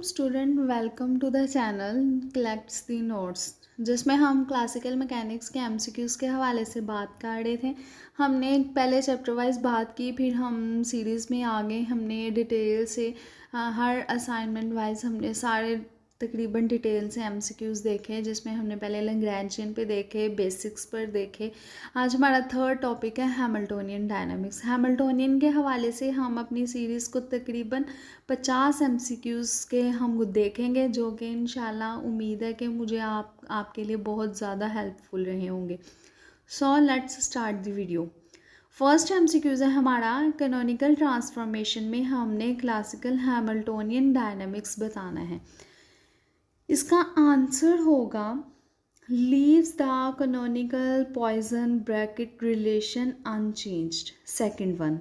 Student, welcome to the channel collects the notes, जिसमें हम classical mechanics के MCQs के हवाले से बात कर रहे थे। हमने पहले चैप्टर वाइज बात की, फिर हम सीरीज़ में आ गए। हमने डिटेल से हर असाइनमेंट वाइज हमने सारे तकरीबन डिटेल से एमसीक्यूज़ देखे, जिसमें हमने पहले लैग्रैंजियन पे देखे, बेसिक्स पर देखे। आज हमारा थर्ड टॉपिक है हैमिल्टोनियन डायनामिक्स। हैमिल्टोनियन के हवाले से हम अपनी सीरीज़ को तकरीबन 50 एमसीक्यूज़ के हम देखेंगे, जो कि इंशाल्लाह उम्मीद है कि मुझे आपके लिए बहुत ज़्यादा हेल्पफुल रहे होंगे। So let's start the video. First MCQs है हमारा कैनोनिकल ट्रांसफॉर्मेशन में हमने क्लासिकल हैमिल्टोनियन डायनामिक्स बताना है। इसका आंसर होगा leaves the canonical Poisson bracket relation unchanged. Second one.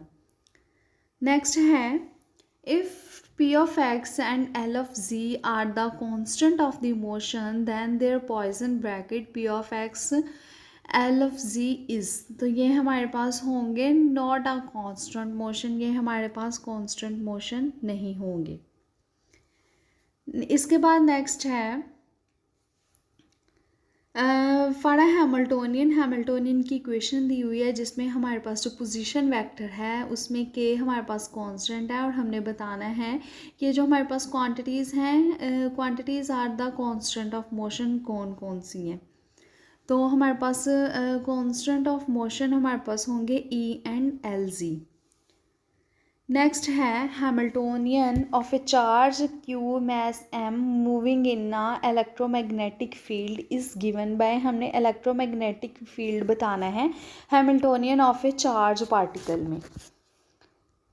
Next है if P of x and L of z are the constant of the motion, then their Poisson bracket P of x L of z is, तो ये हमारे पास होंगे not a constant motion, ये हमारे पास constant motion नहीं होंगे। इसके बाद नेक्स्ट है फाड़ा हैमिल्टोनियन की इक्वेशन दी हुई है, जिसमें हमारे पास जो पोजीशन वेक्टर है उसमें के हमारे पास कांस्टेंट है, और हमने बताना है कि जो हमारे पास क्वांटिटीज़ हैं, quantities are the constant of motion कौन कौन सी हैं। तो हमारे पास कांस्टेंट ऑफ मोशन हमारे पास होंगे E एंड LZ। नेक्स्ट है Hamiltonian of a charge Q mass M moving in a electromagnetic field is given by, हमने इलेक्ट्रोमैग्नेटिक फील्ड बताना है Hamiltonian of a charge particle में।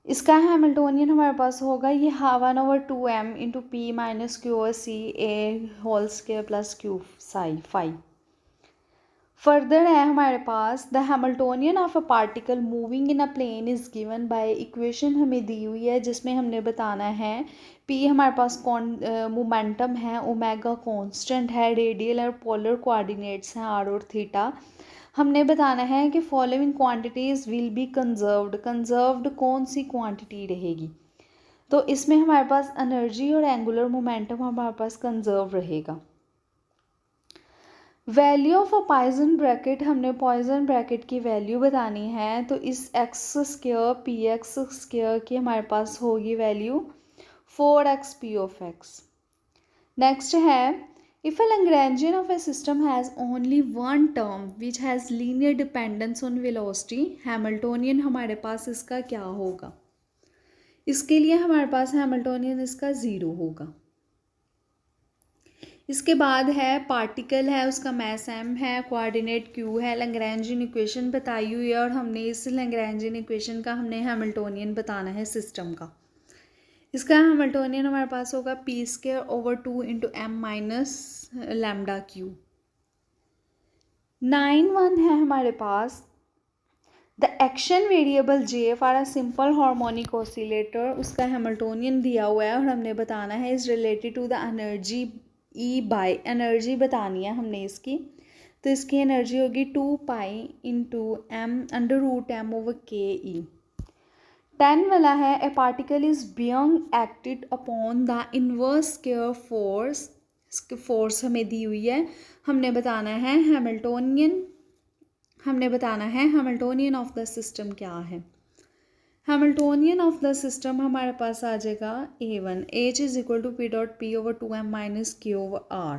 इसका हैमिल्टोनियन हमारे पास होगा ये 1/2m into P minus QC A whole square plus Q psi। Further है हमारे पास the Hamiltonian of a particle moving in a plane is given by, equation हमें दी हुई है जिसमें हमने बताना है P हमारे पास मोमेंटम है, ओमेगा कांस्टेंट है, रेडियल और पोलर कोऑर्डिनेट्स हैं R और थीटा। हमने बताना है कि following quantities will be conserved कौन सी क्वांटिटी रहेगी। तो इसमें हमारे पास एनर्जी और एंगुलर मोमेंटम हमारे पास कंजर्व रहेगा। Value of a Poisson bracket, हमने पॉइसन ब्रैकेट की वैल्यू बतानी है, तो इस x square P x square की हमारे पास होगी value 4x p of x। Next है if a Lagrangian of a system has only one term which has linear dependence on velocity, Hamiltonian हमारे पास इसका क्या होगा। इसके लिए हमारे पास हैमिल्टोनियन इसका 0 होगा। इसके बाद है पार्टिकल है, उसका मास m है, कोऑर्डिनेट q है, लैग्रैंजियन इक्वेशन बताई हुई है, और हमने इस लैग्रैंजियन इक्वेशन का हमने हैमिल्टोनियन बताना है सिस्टम का। इसका हैमिल्टोनियन हमारे पास होगा p²/2 into m minus lambda q. 9(1) है हमारे पास the action variable J for a simple harmonic oscillator, उसका हैमिल्टोनियन दिया हुआ है, और हमने बताना है is related to the energy E by, energy बतानी है हमने इसकी। तो इसकी एनर्जी होगी 2π इंटू m√m/ke। 10 वाला है ए particle is being acted upon the inverse square force, इसकी फोर्स हमें दी हुई है, हमने बताना है हैमिल्टोनियन ऑफ द सिस्टम क्या है। हैमिल्टोनियन ऑफ द सिस्टम हमारे पास आ जाएगा A1, H is equal to P.P/2m minus Q/R।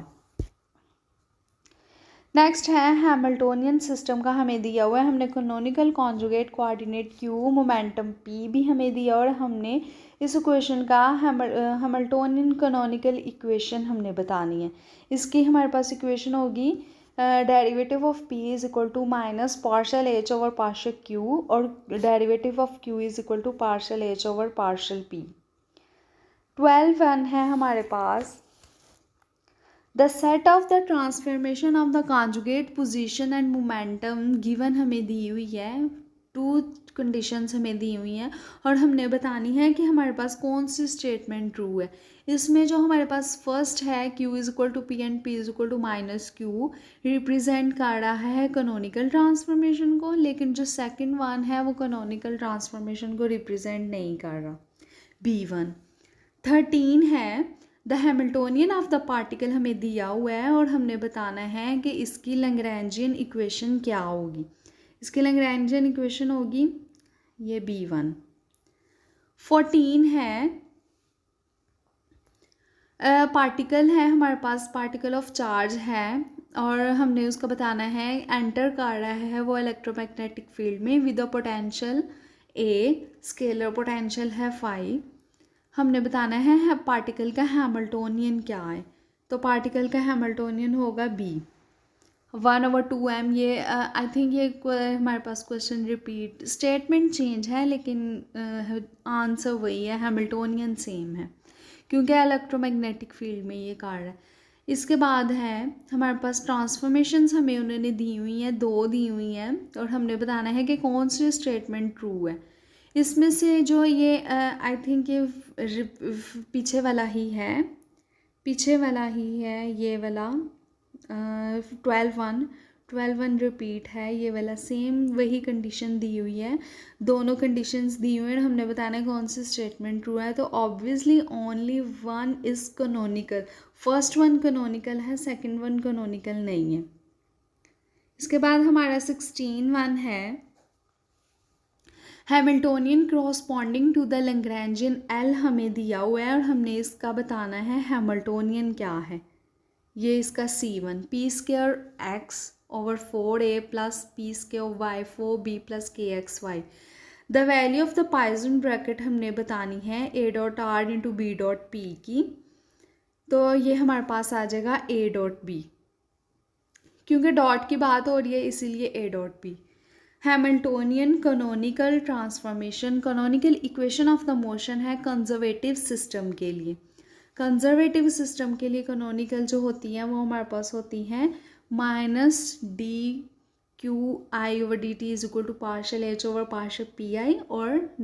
Next है हैमिल्टोनियन सिस्टम का हमें दिया हुआ है, हमने canonical conjugate coordinate Q, momentum P भी हमें दिया, और हमने इस इक्वेशन का हैमिल्टोनियन कैनोनिकल इक्वेशन हमने बतानी है। इसकी हमारे पास इक्वेशन होगी derivative of P is equal to minus partial H over partial Q, और derivative of Q is equal to partial H over partial P। 12 है हमारे पास the set of the transformation of the conjugate position and momentum given हमें दी हुई है, 2 conditions हमें दी हुई हैं, और हमने बतानी है कि हमारे पास कौन सी स्टेटमेंट ट्रू है। इसमें जो हमारे पास फर्स्ट है Q is equal to P and P is equal to minus Q represent कर रहा है कैनोनिकल ट्रांसफॉर्मेशन को, लेकिन जो सेकंड वन है वो कैनोनिकल ट्रांसफॉर्मेशन को रिप्रेजेंट नहीं कर रहा। B1। 13 है the Hamiltonian of the particle हमें दिया हुआ है और हमने बताना है कि इसकी लैग्रैंजियन इक्वेशन क्या होगी। इसकी लैग्रैंजियन इक्वेशन होगी ये B1। 14 है, पार्टिकल है हमारे पास, पार्टिकल ऑफ चार्ज है और हमने उसका बताना है एंटर कर रहा है वो इलेक्ट्रोमैग्नेटिक फील्ड में with a potential A, scalar potential है 5। हमने बताना है पार्टिकल का हैमिल्टोनियन क्या है, तो पार्टिकल का हैमिल्टोनियन होगा B 1/2m। ये आई थिंक ये हमारे पास क्वेश्चन रिपीट, स्टेटमेंट चेंज है लेकिन आंसर वही है, हैमिल्टोनियन सेम है क्योंकि इलेक्ट्रोमैग्नेटिक फील्ड में ये कार्य है। इसके बाद है हमारे पास ट्रांसफॉर्मेशंस हमें उन्होंने दी हुई हैं, 2 दी हुई हैं और हमने बताना है कि कौन सी स्टेटमेंट ट्रू है। इसमें से जो ये आई थिंक ये पीछे वाला ही है, ये वाला 12/1 रिपीट है, ये वाला सेम वही कंडीशन दी हुई है, दोनों कंडीशंस दी हुई हैं। हमने बताना है कौन सी स्टेटमेंट ट्रू है, तो obviously only one is canonical. First one canonical है, सेकंड वन कैनोनिकल नहीं है। इसके बाद हमारा 16 है Hamiltonian corresponding to the Lagrangian L हमें दिया हुआ है और हमने इसका बताना है हैमिल्टोनियन क्या है। ये इसका C1 p²x/4a plus p²y/4b plus kxy। The value of the Poisson bracket हमने बतानी है a.r इंटू b.p की, तो ये हमारे पास आ जाएगा a.b, क्योंकि डॉट की बात हो रही है इसीलिए a.b। Hamiltonian canonical transformation, canonical equation of the motion है कंजर्वेटिव सिस्टम के लिए। कंजर्वेटिव सिस्टम के लिए कैनोनिकल जो होती हैं वो हमारे पास होती हैं -dqi/dt is equal to �partial/h/�partial pi। और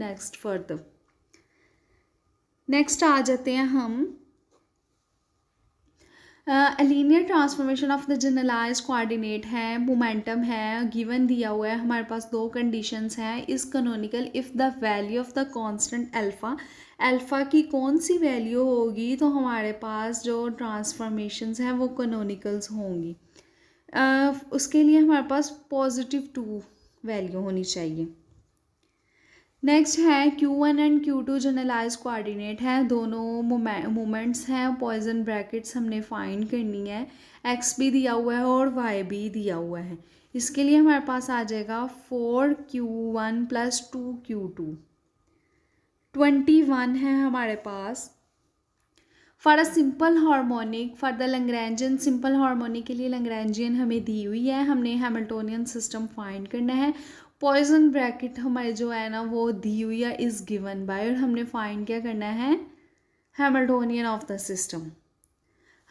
नेक्स्ट आ जाते हैं हम linear transformation of the generalized coordinate है, मोमेंटम है, गिवन दिया हुआ है हमारे पास, 2 कंडीशंस हैं। इस canonical if the value of the constant alpha की कौन सी वैल्यू होगी तो हमारे पास जो ट्रांसफॉर्मेशंस हैं वो कैनोनिकल्स होंगी। उसके लिए हमारे पास +2 वैल्यू होनी चाहिए। नेक्स्ट है Q1 and Q2 generalise coordinate है, दोनों मोमेंट्स हैं, पॉइसन ब्रैकेट्स हमने फाइंड करनी है। x भी दिया हुआ है और y भी दिया हुआ है। इसके लिए हमारे पास आ जाएगा 4Q1 + 2Q2 21 है हमारे पास। For a simple harmonic, for the Lagrangian simple harmonic के लिए लैग्रैंजियन हमें दी हुई है, हमने हैमिल्टोनियन सिस्टम फाइंड करना है। पॉइसन ब्रैकेट हमारे जो है ना वो दी हुई है इज़ गिवन बाय, और हमने फाइंड क्या करना है Hamiltonian of the system.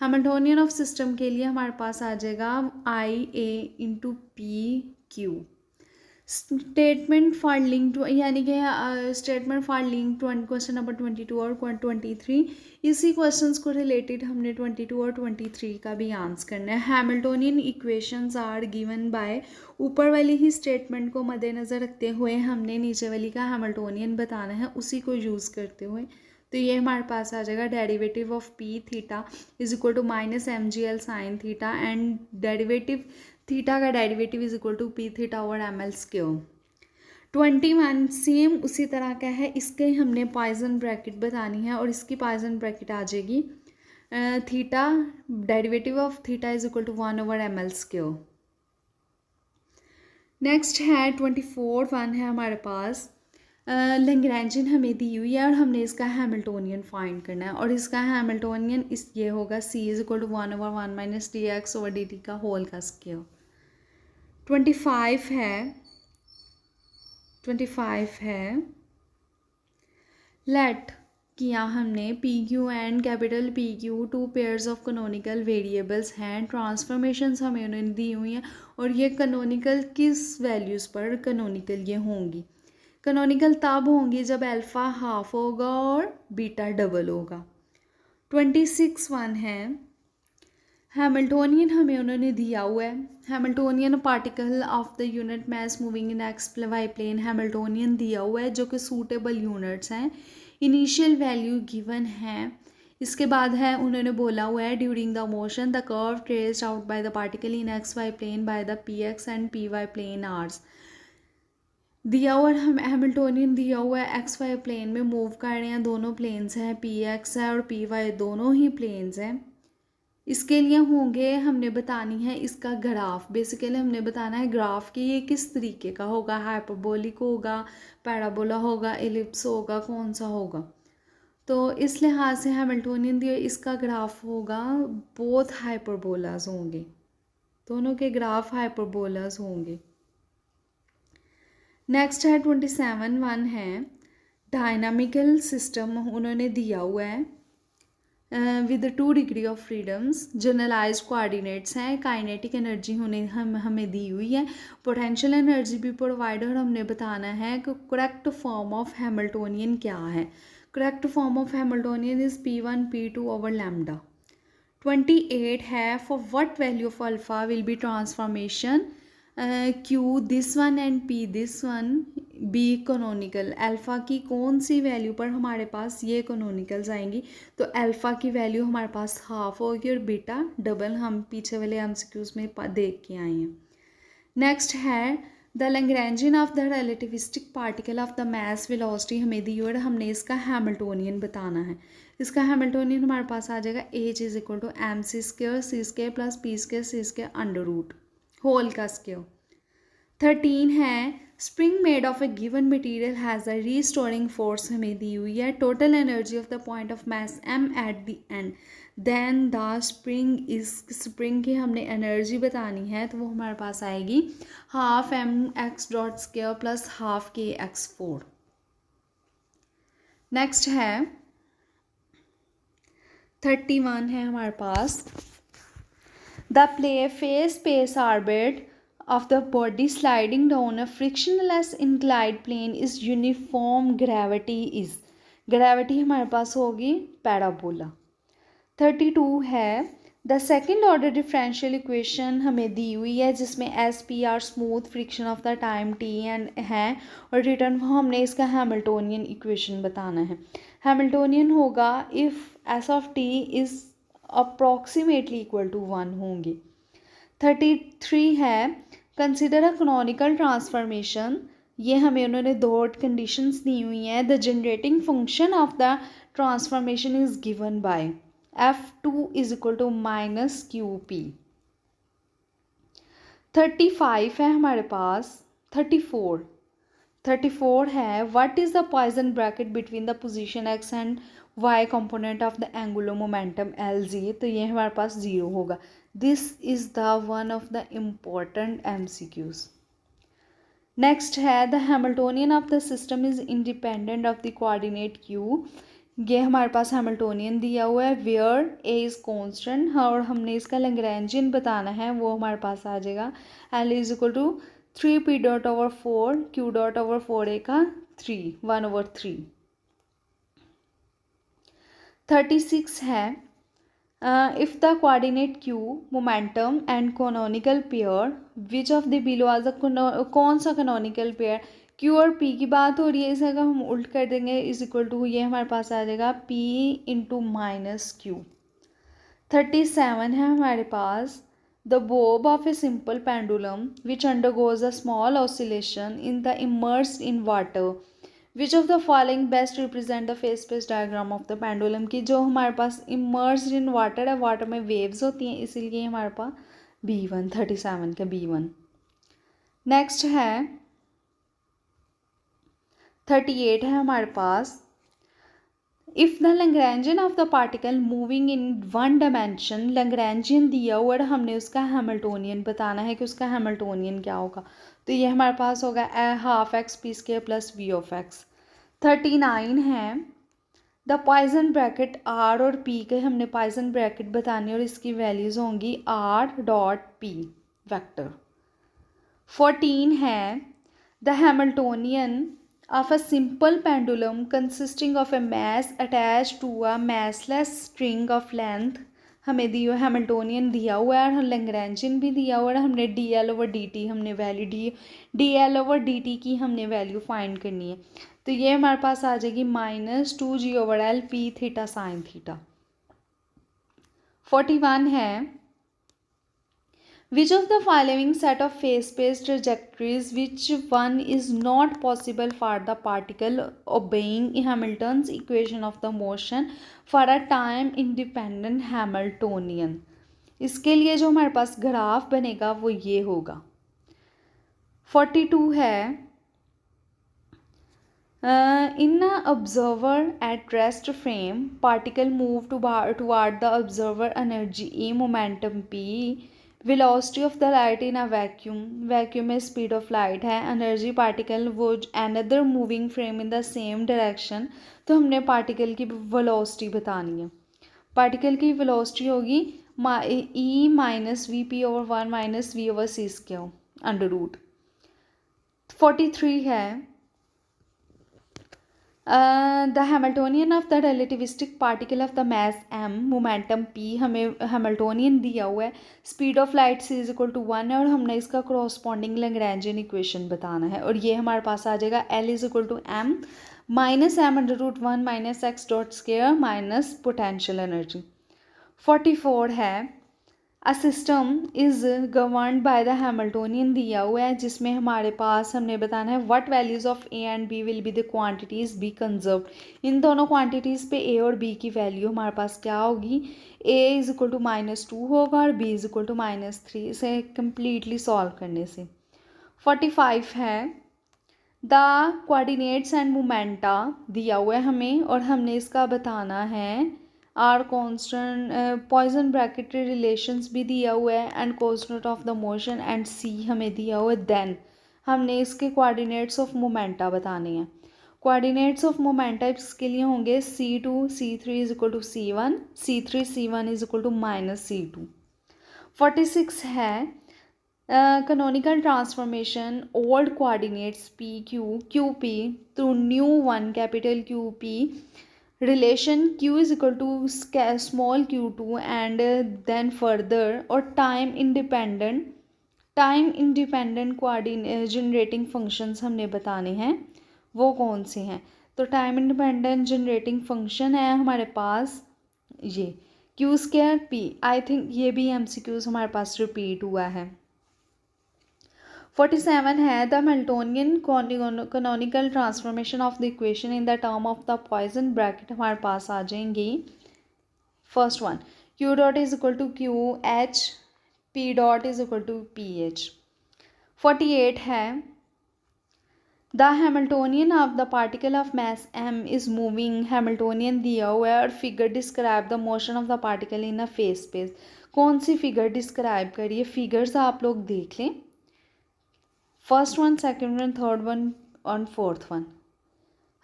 Hamiltonian of system के लिए हमारे पास आ जाएगा IA/PQ। Statement for link to, यानी कि statement for link to question number 22 और 23, इसी क्वेश्चंस को रिलेटेड हमने 22 और 23 का भी आंसर करना है। Hamiltonian equations are given by, ऊपर वाली ही स्टेटमेंट को मद्देनज़र रखते हुए हमने नीचे वाली का हैमिल्टोनियन बताना है, उसी को यूज़ करते हुए। तो ये हमारे पास आ जाएगा derivative of p theta is equal to -mgl sin theta, and derivative theta का derivative is equal to p theta over ml²। 21 same उसी तरह का है, इसके हमने पॉइसन ब्रैकेट बतानी है और इसकी पॉइसन ब्रैकेट आ जाएगी theta, derivative of theta is equal to 1/ml²। Next है 24 है हमारे पास, लैग्रैंजियन हमें दी हुई है और हमने इसका हैमिल्टोनियन फाइंड करना है, और इसका हैमिल्टोनियन ये होगा c is equal to 1/1 - dx/dt का होल का स्क्वायर। 25 है लेट किया हमने PQ and capital PQ 2 pairs of canonical variables हैं, ट्रांसफॉर्मेशंस हमें उन्होंने दी हुई हैं और ये कैनोनिकल किस वैल्यूज़ पर कैनोनिकल ये होंगी। कैनोनिकल तब होंगी जब अल्फ़ा हाफ होगा और बीटा डबल होगा। 26 है हैमिल्टोनियन हमें उन्होंने दिया हुआ है, Hamiltonian particle of the unit mass moving in x/y plane Hamiltonian दिया हुआ है जो कि सूटेबल यूनिट्स हैं। इनिशियल वैल्यू गिवन है, इसके बाद है उन्होंने बोला हुआ है during the motion the curve traced out by the particle in X Y plane by the P X and P Y plane arcs. दिया हुआ हम हैमिल्टोनियन दिया हुआ है एक्स वाई प्लेन में मूव कर रहे हैं, दोनों प्लेन्स हैं, पी एक्स है और पी वाई दोनों ही प्लेन्स हैं। इसके लिए होंगे हमने बतानी है इसका ग्राफ। बेसिकली हमने बताना है ग्राफ कि ये किस तरीके का होगा, हाइपरबोलिक होगा, पैराबोला होगा, एलिप्स होगा, कौन सा होगा। तो इस लिहाज से हैमिल्टोनियन दिया इसका ग्राफ होगा, बोथ हाइपरबोलाज होंगे, दोनों के ग्राफ हाइपरबोलाज होंगे। नेक्स्ट है 27 है डायनामिकल सिस्टम उन्होंने दिया हुआ है with 2 degree of freedoms. Generalize coordinates हैं, काइनेटिक एनर्जी हमें दी हुई है, पोटेंशियल एनर्जी भी प्रोवाइड, और हमने बताना है कि करेक्ट फॉर्म ऑफ हैमिल्टोनियन क्या है। Correct form of Hamiltonian is P1 P2 over lambda. 28 है for what value of alpha will be transformation Q this one and P this one be canonical. Alpha की कौन सी value पर हमारे पास ये कनोनिकल्स आएंगी, तो अल्फ़ा की वैल्यू हमारे पास हाफ होगी और बीटा डबल, हम पीछे वाले एमसीक्यूज़ में देख के आए हैं। नेक्स्ट है the Lagrangian of the relativistic particle of the mass velocity हमें दी और हमने इसका हैमिल्टोनियन बताना है। इसका हैमिल्टोनियन हमारे पास आ जाएगा H is equal to mc² c² plus p² c² under root whole का स्क्वायर। 13 है spring made of a given material has a restoring force हमें दी हुई है, total energy of the point of mass m at the end, then the spring is, spring की हमने energy बतानी है तो वो हमारे पास आएगी half mx.² plus half kx4। Next है 31 है हमारे पास the play face space orbit of the body sliding down a frictionless inclined plane is uniform gravity is, gravity हमारे पास होगी पैराबोला। 32 है the second order differential equation हमें दी हुई है जिसमें S P R smooth friction of the time T and है और रिटर्न हमने इसका हैमिल्टोनियन इक्वेशन बताना है। हैमिल्टोनियन होगा if S of T is approximately equal to 1 होंगी। 33 है कंसिडर अ कैनोनिकल ट्रांसफॉर्मेशन, ये हमें उन्होंने दो कंडीशंस दी हुई हैं। The generating function of the transformation is given by F2 is equal to minus QP। 35 है हमारे पास 34 है what is the Poisson bracket between the position x and y component of the angular momentum LZ, तो ये हमारे पास 0 होगा। This is the one of the important MCQs। Next है the Hamiltonian of the system is independent of the coordinate Q, ये हमारे पास Hamiltonian दिया हुआ है वेयर A इज कॉन्स्टेंट और हमने इसका लैग्रैंजियन बताना है, वो हमारे पास आ जाएगा L is equal to 3p dot over 4 q dot over 4a का 1/3। 36 है if the coordinate q momentum and canonical pair which of the below as a कौन सा canonical pair, q और p की बात हो रही है, इसे अगर हम उल्ट कर देंगे इज इक्वल टू ये हमारे पास आ जाएगा p इंटू माइनस क्यू। 37 है हमारे पास the bob of a simple pendulum which undergoes a small oscillation in the immersed in water, which of the following best represent the face space diagram of the pendulum की, जो हमारे पास immersed in water है, water में waves होती हैं इसीलिए हमारे पास B1 37 का B1। नेक्स्ट है 38 है हमारे पास if the Lagrangian of the particle moving in 1 dimension, Lagrangian दिया हुआ है हमने उसका हैमिल्टोनियन बताना है कि उसका हैमिल्टोनियन क्या होगा, तो ये हमारे पास होगा half X P square plus V of X. 39 है द पॉइजन ब्रैकेट आर और पी के हमने पॉइजन ब्रैकेट बतानी और इसकी वैल्यूज़ होंगी आर डॉट पी वैक्टर। 14 है the Hamiltonian of a simple pendulum consisting of a mass attached to a massless string of length, हमें दिया हैमिल्टोनियन दिया हुआ है और लैग्रैंजियन भी दिया हुआ है, हमने DL/dt हमने वैल्यू DL/dt की हमने वैल्यू फाइंड करनी है, तो ये हमारे पास आ जाएगी -2g/L p theta sine theta. 41 है, which of the following set of phase space trajectories, which one is not possible for the particle obeying Hamilton's equation of the motion for a time independent Hamiltonian? इसके लिए जो हमारे पास graph बनेगा वो ये होगा। 42 है, in an observer at rest frame, particle move toward the observer energy E, momentum P, velocity of the light in a vacuum में speed of light है, energy particle वो another moving frame in the same direction। तो हमने particle की velocity बतानी है। particle की velocity होगी E minus v p over 1 minus v over c square under root. 43 है, the Hamiltonian of the relativistic particle of the mass m, momentum p, हमें Hamiltonian दिया हुआ है, speed of light c is equal to 1 है और हमने इसका करॉस्पॉन्डिंग Lagrangian equation बताना है और ये हमारे पास आ जाएगा l is equal to m minus m under root 1 minus x dot square minus potential energy. 44 है, a system is governed by the Hamiltonian दिया हुआ है जिसमें हमारे पास हमने बताना है what values of A and B will be the quantities be conserve. इन दोनों क्वांटिटीज़ पे ए और बी की वैल्यू हमारे पास क्या होगी, ए इज़ इक्वल टू -2 होगा और बी इज़ इक्वल टू -3, इसे कम्प्लीटली सॉल्व करने से। 45 है, द कोऑर्डिनेट्स एंड मोमेंटा दिया हुआ है हमें और हमने इसका बताना है are constant, Poisson bracketry relations भी दिया हुआ है and constant of the motion and C हमें दिया हुआ है। देन हमने इसके कोऑर्डिनेट्स ऑफ मोमेंटा बताने हैं। कोऑर्डिनेट्स ऑफ मोमेंटा इसके लिए होंगे c2 c3 is equal to c1, c3 c1 is equal to -c2। 46 है, canonical transformation old coordinates pq qp through new one capital qp relation q is equal to small q2 and then further और time independent coordinate generating functions हमने बताने हैं वो कौन से हैं। तो टाइम इंडिपेंडेंट जनरेटिंग फंक्शन है हमारे पास ये q square p। I think ये भी MCQs हमारे पास रिपीट हुआ है। 47 है, the Hamiltonian canonical transformation of the equation in the term of the Poisson bracket हमारे पास आ जाएंगी। First one, q dot is equal to q h, p dot is equal to p h. 48 है, the Hamiltonian of the particle of mass m is moving, Hamiltonian दिया हुआ है और figure describe the motion of the particle in a phase space. कौन सी figure describe करिए, figures आप लोग देख लें, first one, second one, third one और फोर्थ वन।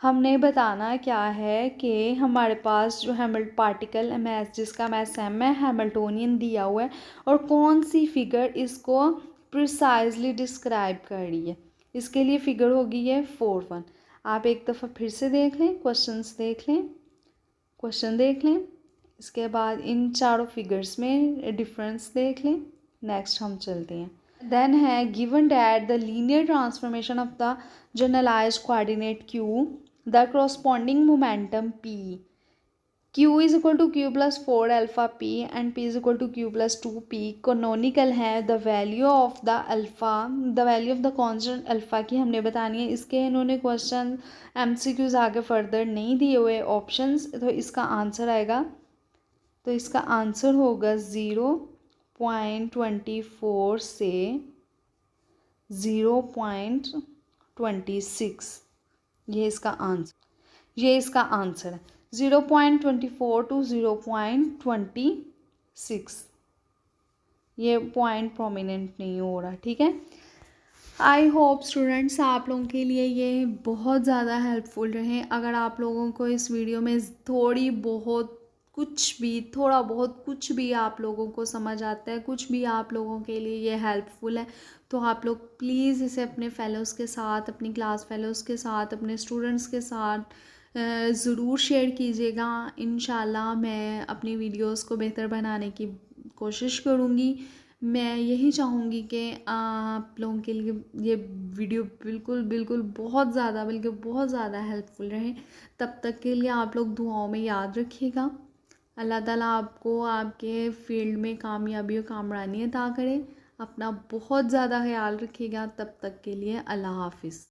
हमने बताना क्या है कि हमारे पास जो पार्टिकल मैस जिसका मैस m है हैमिल्टोनियन दिया हुआ है और कौन सी फिगर इसको प्रिसाइजली डिस्क्राइब कर रही है। इसके लिए फिगर होगी ये 4-1। आप एक दफ़ा फिर से देख लें, क्वेश्चन देख लें, इसके बाद इन चारों फिगर्स में डिफरेंस देख लें। नेक्स्ट हम चलते हैं। देन है, given that the linear transformation of the generalized coordinate q, the corresponding momentum p, q is equal to q plus 4 alpha p and p is equal to q plus 2p canonical है। The value of the alpha, the value of the constant alpha की हमने बतानी है। इसके इन्होंने question MCQs आगे further नहीं दिए हुए ऑप्शंस, तो इसका आंसर आएगा, तो इसका आंसर होगा 0.24 से 0.26। ये इसका आंसर है 0.24 टू 0.26। ये पॉइंट प्रोमिनेंट नहीं हो रहा, ठीक है। आई होप स्टूडेंट्स आप लोगों के लिए ये बहुत ज़्यादा हेल्पफुल रहे। अगर आप लोगों को इस वीडियो में थोड़ा बहुत कुछ भी आप लोगों को समझ आता है, कुछ भी आप लोगों के लिए ये हेल्पफुल है, तो आप लोग प्लीज़ इसे अपने फेलोज़ के साथ, अपनी क्लास फेलोज़ के साथ, अपने स्टूडेंट्स के साथ ज़रूर शेयर कीजिएगा। इंशाल्लाह मैं अपनी वीडियोस को बेहतर बनाने की कोशिश करूँगी। मैं यही चाहूँगी कि आप लोगों के लिए ये वीडियो बिल्कुल बहुत ज़्यादा हेल्पफुल रहे। तब तक के लिए आप लोग दुआओं में याद रखिएगा। अल्लाह ताला आपको आपके फील्ड में कामयाबी और कामरानी अता करे। अपना बहुत ज़्यादा ख्याल रखिएगा। तब तक के लिए अल्लाह हाफ़िज़।